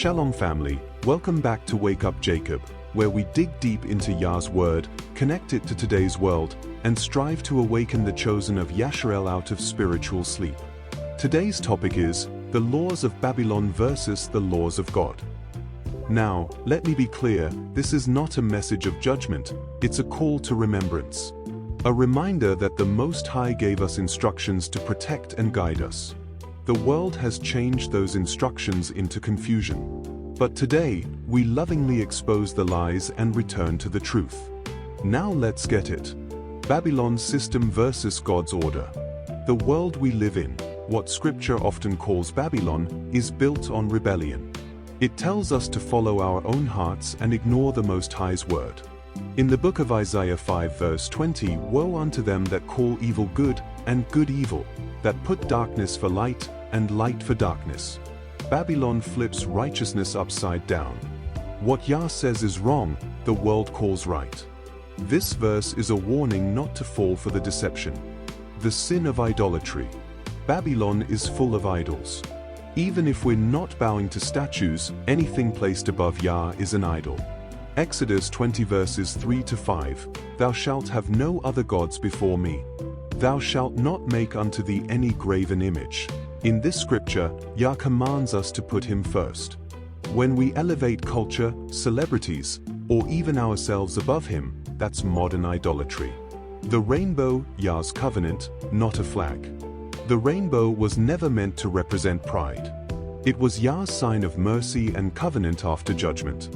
Shalom family, welcome back to Wake Up Jacob, where we dig deep into Yah's word, connect it to today's world, and strive to awaken the chosen of Yisrael out of spiritual sleep. Today's topic is the laws of Babylon versus the laws of God. Now, let me be clear, this is not a message of judgment, it's a call to remembrance. A reminder that the Most High gave us instructions to protect and guide us. The world has changed those instructions into confusion. But today, we lovingly expose the lies and return to the truth. Now let's get it. Babylon's system versus God's order. The world we live in, what Scripture often calls Babylon, is built on rebellion. It tells us to follow our own hearts and ignore the Most High's word. In the book of Isaiah 5 verse 20, woe unto them that call evil good, and good evil, that put darkness for light, and light for darkness. Babylon flips righteousness upside down. What Yah says is wrong, the world calls right. This verse is a warning not to fall for the deception. The sin of idolatry. Babylon is full of idols. Even if we're not bowing to statues, anything placed above Yah is an idol. Exodus 20 verses 3-5, Thou shalt have no other gods before me. Thou shalt not make unto thee any graven image. In this scripture, Yah commands us to put him first. When we elevate culture, celebrities, or even ourselves above him, that's modern idolatry. The rainbow, Yah's covenant, not a flag. The rainbow was never meant to represent pride. It was Yah's sign of mercy and covenant after judgment.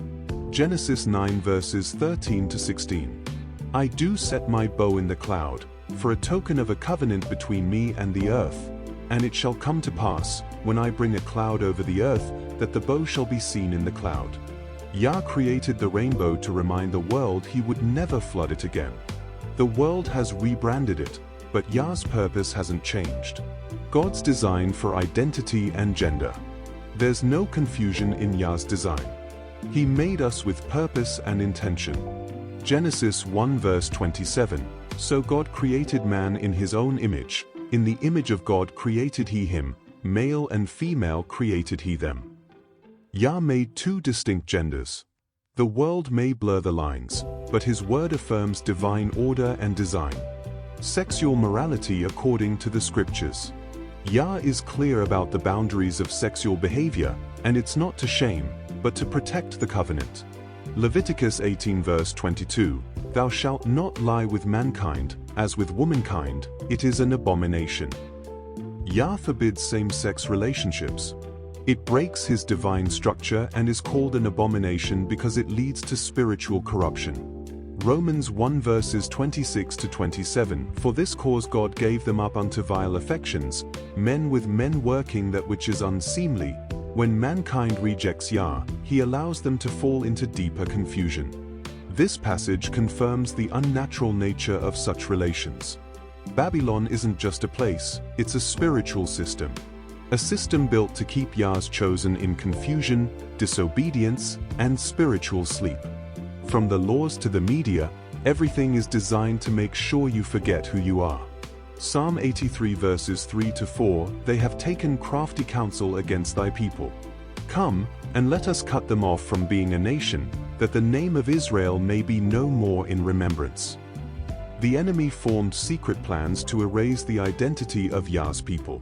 Genesis 9 verses 13-16. I do set my bow in the cloud, for a token of a covenant between me and the earth. And it shall come to pass, when I bring a cloud over the earth, that the bow shall be seen in the cloud. Yah created the rainbow to remind the world he would never flood it again. The world has rebranded it, but Yah's purpose hasn't changed. God's design for identity and gender. There's no confusion in Yah's design. He made us with purpose and intention. Genesis 1 verse 27, So God created man in his own image, in the image of God created he him, male and female created he them. Yah made two distinct genders. The world may blur the lines, but his word affirms divine order and design. Sexual morality according to the scriptures. Yah is clear about the boundaries of sexual behavior, and it's not to shame, but to protect the covenant. Leviticus 18 verse 22, Thou shalt not lie with mankind, as with womankind, it is an abomination. Yah forbids same-sex relationships. It breaks his divine structure and is called an abomination because it leads to spiritual corruption. Romans 1 verses 26-27, For this cause God gave them up unto vile affections, men with men working that which is unseemly. When mankind rejects Yah, he allows them to fall into deeper confusion. This passage confirms the unnatural nature of such relations. Babylon isn't just a place, it's a spiritual system. A system built to keep Yah's chosen in confusion, disobedience, and spiritual sleep. From the laws to the media, everything is designed to make sure you forget who you are. Psalm 83 verses 3-4, They have taken crafty counsel against thy people. Come, and let us cut them off from being a nation, that the name of Israel may be no more in remembrance. The enemy formed secret plans to erase the identity of Yah's people.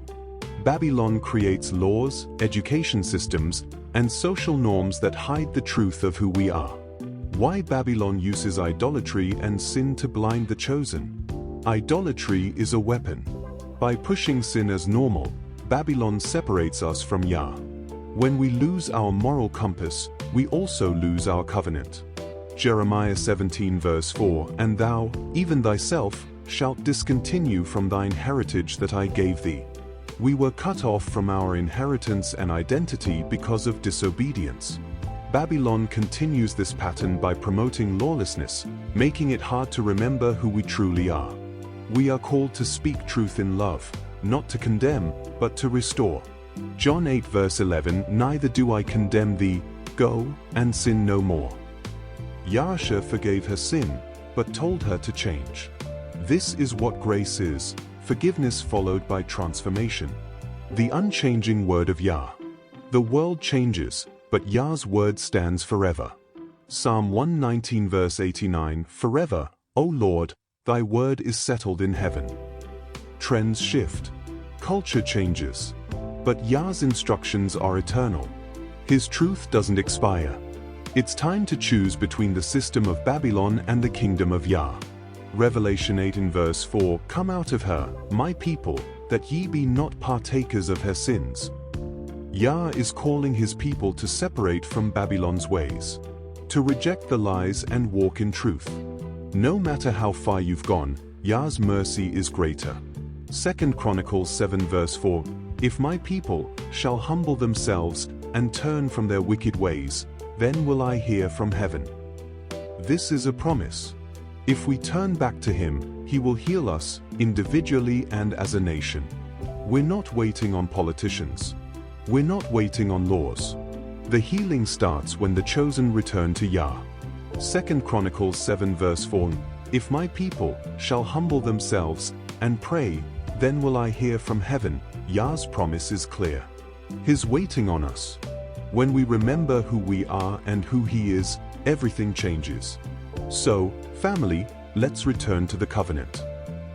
Babylon creates laws, education systems, and social norms that hide the truth of who we are. Why Babylon uses idolatry and sin to blind the chosen? Idolatry is a weapon. By pushing sin as normal, Babylon separates us from Yah. When we lose our moral compass, we also lose our covenant. Jeremiah 17 verse 4, And thou, even thyself, shalt discontinue from thine heritage that I gave thee. We were cut off from our inheritance and identity because of disobedience. Babylon continues this pattern by promoting lawlessness, making it hard to remember who we truly are. We are called to speak truth in love, not to condemn, but to restore. John 8 verse 11, Neither do I condemn thee, go, and sin no more. Yahshua forgave her sin, but told her to change. This is what grace is, forgiveness followed by transformation. The unchanging word of Yah. The world changes, but Yah's word stands forever. Psalm 119 verse 89, Forever, O Lord, thy word is settled in heaven. Trends shift. Culture changes. But Yah's instructions are eternal. His truth doesn't expire. It's time to choose between the system of Babylon and the kingdom of Yah. Revelation 8 in verse 4, Come out of her, my people, that ye be not partakers of her sins. Yah is calling his people to separate from Babylon's ways, to reject the lies and walk in truth. No matter how far you've gone, Yah's mercy is greater. 2 Chronicles 7 verse 4, If my people shall humble themselves and turn from their wicked ways, then will I hear from heaven. This is a promise. If we turn back to him, he will heal us, individually and as a nation. We're not waiting on politicians. We're not waiting on laws. The healing starts when the chosen return to Yah. 2 Chronicles 7 verse 4, If my people shall humble themselves and pray, then will I hear from heaven. Yah's promise is clear. He's waiting on us. When we remember who we are and who he is, everything changes. So, family, let's return to the covenant.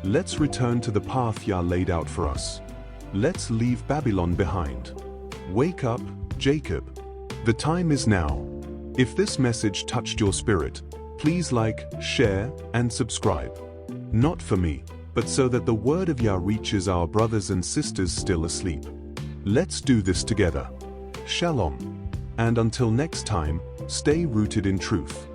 Let's return to the path Yah laid out for us. Let's leave Babylon behind. Wake up, Jacob. The time is now. If this message touched your spirit, please like, share, and subscribe. Not for me, but so that the word of Yah reaches our brothers and sisters still asleep. Let's do this together. Shalom. And until next time, stay rooted in truth.